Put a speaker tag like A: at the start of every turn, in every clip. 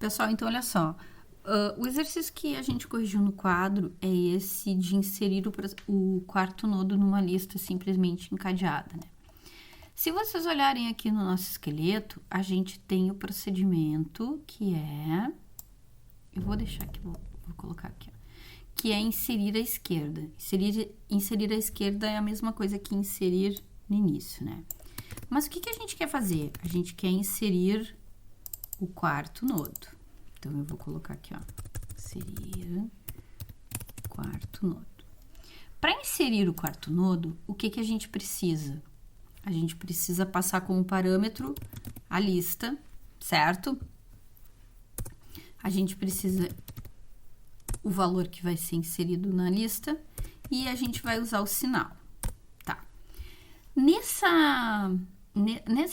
A: Pessoal, então olha só, o exercício que a gente corrigiu no quadro é esse de inserir o quarto nodo numa lista simplesmente encadeada, né? Se vocês olharem aqui no nosso esqueleto, a gente tem o procedimento que é... Eu vou deixar aqui, vou colocar aqui, ó, que é inserir à esquerda. Inserir à esquerda é a mesma coisa que inserir no início, né? Mas o que a gente quer fazer? A gente quer inserir o quarto nodo. Então, eu vou colocar aqui, ó, inserir quarto nodo. Para inserir o quarto nodo, o que a gente precisa? A gente precisa passar como parâmetro a lista, certo? A gente precisa o valor que vai ser inserido na lista e a gente vai usar o sinal, tá? Nessa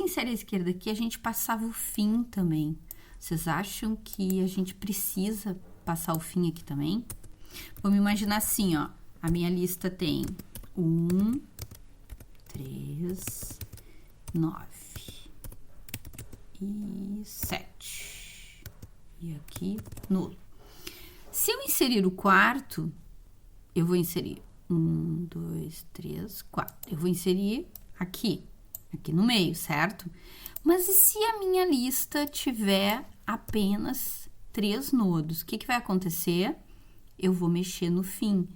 A: insere à esquerda aqui, a gente passava o fim também. Vocês acham que a gente precisa passar o fim aqui também? Vamos imaginar assim, ó, a minha lista tem 1, 3, 9 e 7. E aqui, nulo. Se eu inserir o quarto, eu vou inserir 1, 2, 3, 4. Eu vou inserir aqui no meio, certo? Mas e se a minha lista tiver apenas 3 nodos? O que vai acontecer? Eu vou mexer no fim.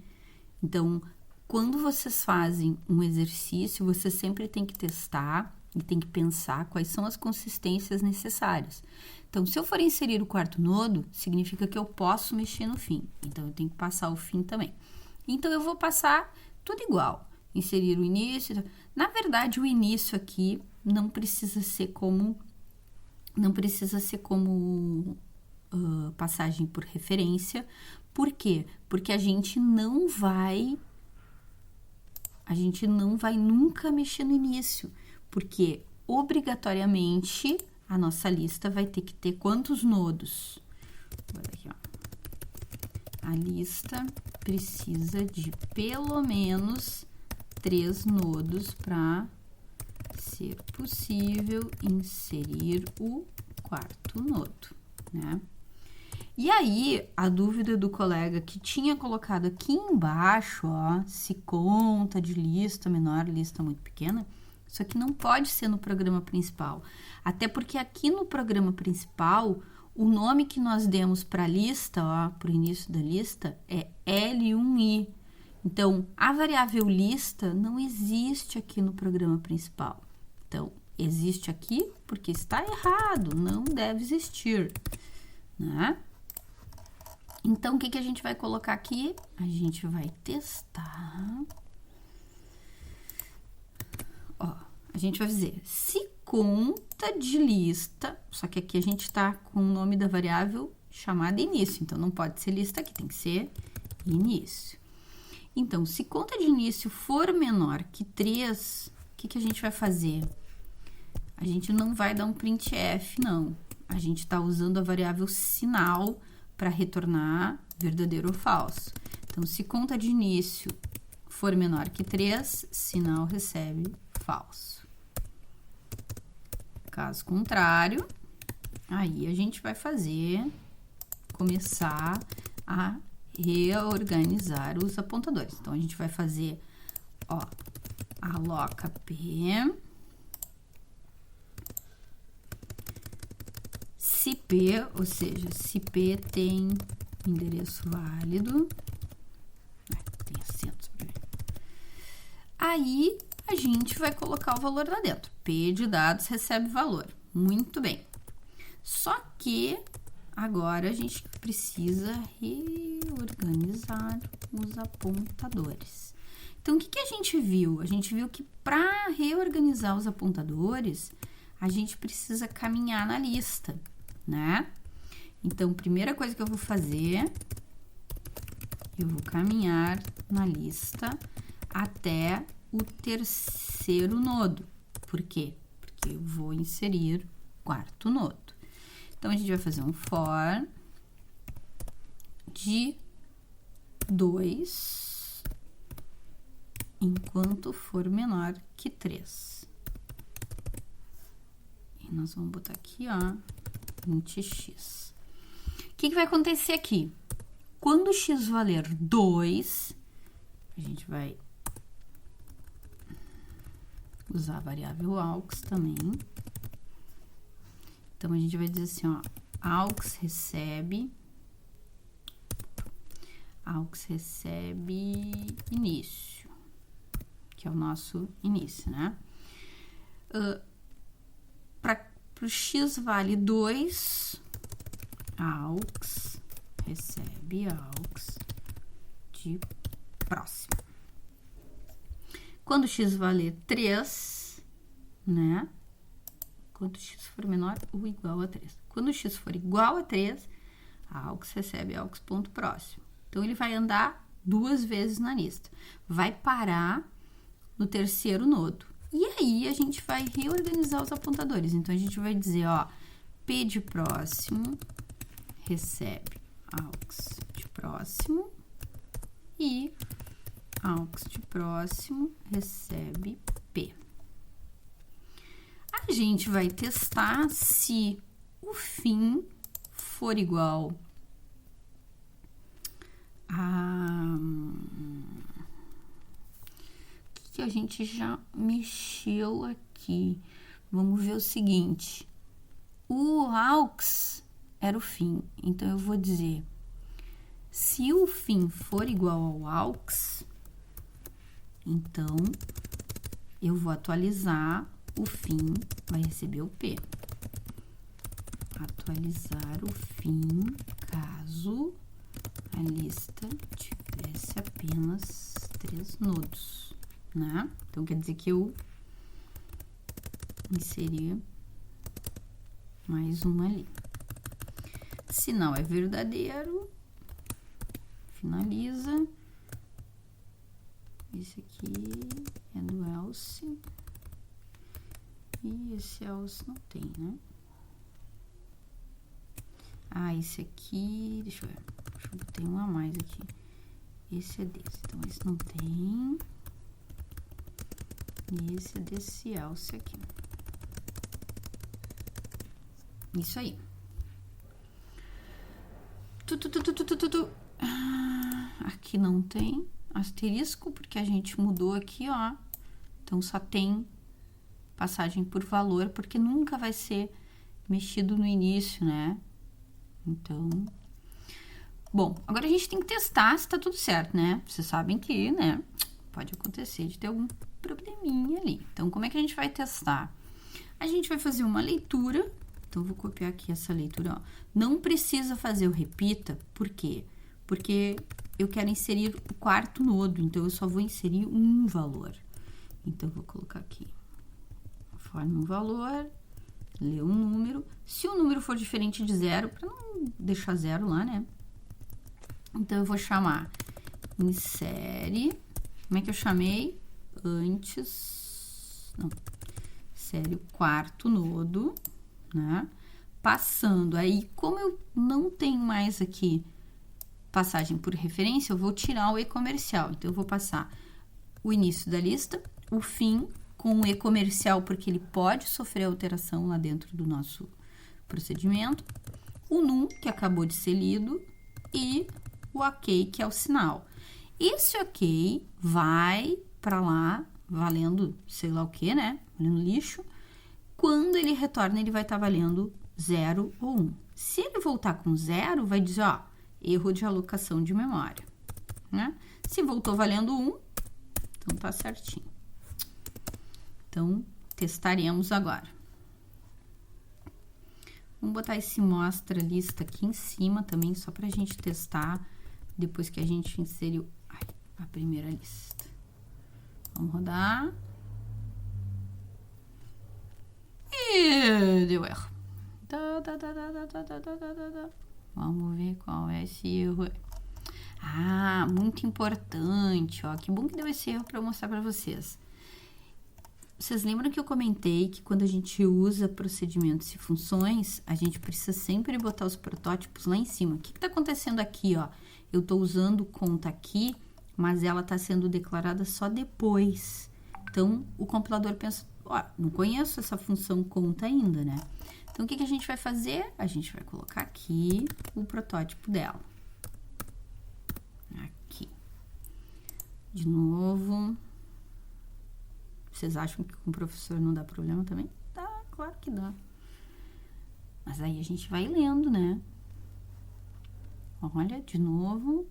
A: Então, quando vocês fazem um exercício, você sempre tem que testar e tem que pensar quais são as consistências necessárias. Então, se eu for inserir o quarto nodo, significa que eu posso mexer no fim. Então, eu tenho que passar o fim também. Então, eu vou passar tudo igual. Inserir o início. Na verdade, o início aqui não precisa ser como passagem por referência. Por quê? Porque a gente não vai nunca mexer no início, porque obrigatoriamente a nossa lista vai ter que ter quantos nodos? Olha aqui, ó. A lista precisa de pelo menos 3 nodos para ser possível inserir o quarto nodo, né? E aí, a dúvida do colega que tinha colocado aqui embaixo, ó, se conta de lista menor, lista muito pequena, isso aqui não pode ser no programa principal. Até porque aqui no programa principal, o nome que nós demos para a lista, ó, para o início da lista, é L1i. Então, a variável lista não existe aqui no programa principal. Então, existe aqui porque está errado, não deve existir, né? Então, o que a gente vai colocar aqui? A gente vai testar. Ó, a gente vai dizer, se conta de lista, só que aqui a gente tá com o nome da variável chamada início, então não pode ser lista aqui, tem que ser início. Então, se conta de início for menor que 3, o que a gente vai fazer? A gente não vai dar um printf, não. A gente tá usando a variável sinal para retornar verdadeiro ou falso. Então, se conta de início for menor que 3, sinal recebe falso. Caso contrário, aí a gente vai começar a reorganizar os apontadores. Então, a gente vai fazer, ó, aloca p, se P, ou seja, se P tem endereço válido, tem acentos para ver. Aí, a gente vai colocar o valor lá dentro. P de dados recebe valor. Muito bem. Só que agora a gente precisa reorganizar os apontadores. Então, o que a gente viu? A gente viu que para reorganizar os apontadores, a gente precisa caminhar na lista, né? Então, primeira coisa que eu vou fazer, eu vou caminhar na lista até o terceiro nodo. Por quê? Porque eu vou inserir o quarto nodo. Então, a gente vai fazer um for de 2 enquanto for menor que 3. E nós vamos botar aqui, ó, int x. que vai acontecer aqui? Quando x valer 2, a gente vai usar a variável aux também. Então, a gente vai dizer assim, ó, aux recebe início, que é o nosso início, né? Para o x vale 2, aux recebe aux de próximo. Quando x valer 3, né? Quando x for menor ou igual a 3. Quando x for igual a 3, aux recebe aux ponto próximo. Então, ele vai andar 2 vezes na lista. Vai parar no terceiro nodo. E aí, a gente vai reorganizar os apontadores. Então, a gente vai dizer, ó, P de próximo recebe aux de próximo e aux de próximo recebe P. A gente vai testar se o fim for igual a... O que a gente já mexeu aqui? Vamos ver o seguinte. O aux era o fim. Então, eu vou dizer, se o fim for igual ao aux, então, eu vou atualizar o fim, vai receber o P. Atualizar o fim, caso a lista tivesse apenas 3 nodos, né? Então, quer dizer que eu inseri mais uma ali. Se não é verdadeiro, finaliza. Esse aqui é do else. E esse else não tem, né? Ah, esse aqui, deixa eu ver. Acho que eu botei um a mais aqui. Esse é desse, então esse não tem. E esse é desse else aqui. Isso aí. Aqui não tem asterisco, porque a gente mudou aqui, ó. Então, só tem passagem por valor, porque nunca vai ser mexido no início, né? Então, bom, agora a gente tem que testar se tá tudo certo, né? Vocês sabem que, né, pode acontecer de ter algum probleminha ali. Então, como é que a gente vai testar? A gente vai fazer uma leitura. Então, vou copiar aqui essa leitura, ó. Não precisa fazer o repita, por quê? Porque eu quero inserir o quarto nodo, então eu só vou inserir um valor. Então, eu vou colocar aqui, forme um valor, lê um número. Se o número for diferente de 0, para não deixar 0 lá, né? Então, eu vou chamar insere, como é que eu chamei? Antes, não, insere o quarto nodo, né? Passando, aí, como eu não tenho mais aqui passagem por referência, eu vou tirar o e-comercial. Então, eu vou passar o início da lista, o fim com o e-comercial, porque ele pode sofrer alteração lá dentro do nosso procedimento, o num, que acabou de ser lido, e o ok, que é o sinal. Esse ok vai para lá, valendo sei lá o que, né? Valendo lixo. Quando ele retorna, ele vai estar valendo 0 ou 1. Se ele voltar com 0, vai dizer, ó, erro de alocação de memória, né? Se voltou valendo 1, então tá certinho. Então, testaremos agora. Vamos botar esse mostra lista aqui em cima também, só pra gente testar depois que a gente inseriu a primeira lista. Vamos rodar. E deu erro. Vamos ver qual é esse erro. Ah, muito importante, ó. Que bom que deu esse erro para eu mostrar para vocês. Vocês lembram que eu comentei que quando a gente usa procedimentos e funções, a gente precisa sempre botar os protótipos lá em cima. O que está acontecendo aqui, ó? Eu estou usando conta aqui, mas ela está sendo declarada só depois. Então, o compilador pensa, ó, não conheço essa função conta ainda, né? Então, o que a gente vai fazer? A gente vai colocar aqui o protótipo dela. Aqui. De novo. Vocês acham que com o professor não dá problema também? Dá, claro que dá. Mas aí a gente vai lendo, né? Olha, de novo.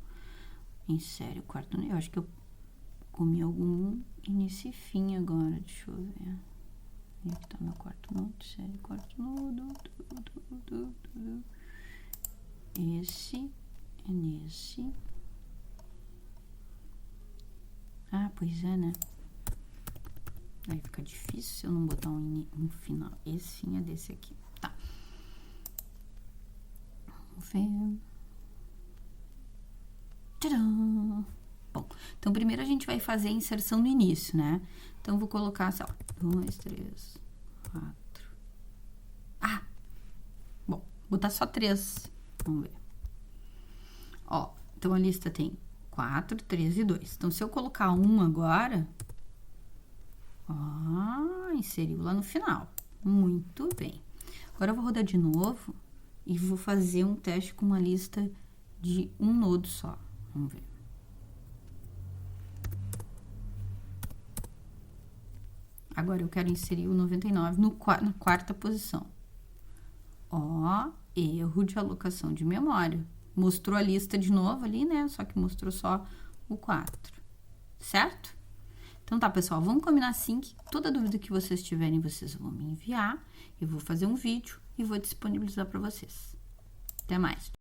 A: Insere o quarto nodo. Eu acho que eu comi algum início e fim agora. Deixa eu ver. Aqui tá meu quarto nodo. Insere quarto nodo. Esse é nesse. Ah, pois é, né? Aí fica difícil se eu não botar um final. Esse fim é desse aqui. Tá. Vamos ver. Tcharam! Bom, então primeiro a gente vai fazer a inserção no início, né? Então eu vou colocar, sei lá, 2, 3, 4. Ah! Bom, vou botar só 3. Vamos ver. Ó, então a lista tem 4, 3 e 2. Então, se eu colocar 1 agora, ó, inseriu lá no final. Muito bem. Agora eu vou rodar de novo e vou fazer um teste com uma lista de um nodo só. Vamos ver. Agora eu quero inserir o 99 na quarta posição. Ó, erro de alocação de memória. Mostrou a lista de novo ali, né? Só que mostrou só o 4. Certo? Então tá, pessoal, vamos combinar assim que toda dúvida que vocês tiverem, vocês vão me enviar. Eu vou fazer um vídeo e vou disponibilizar para vocês. Até mais.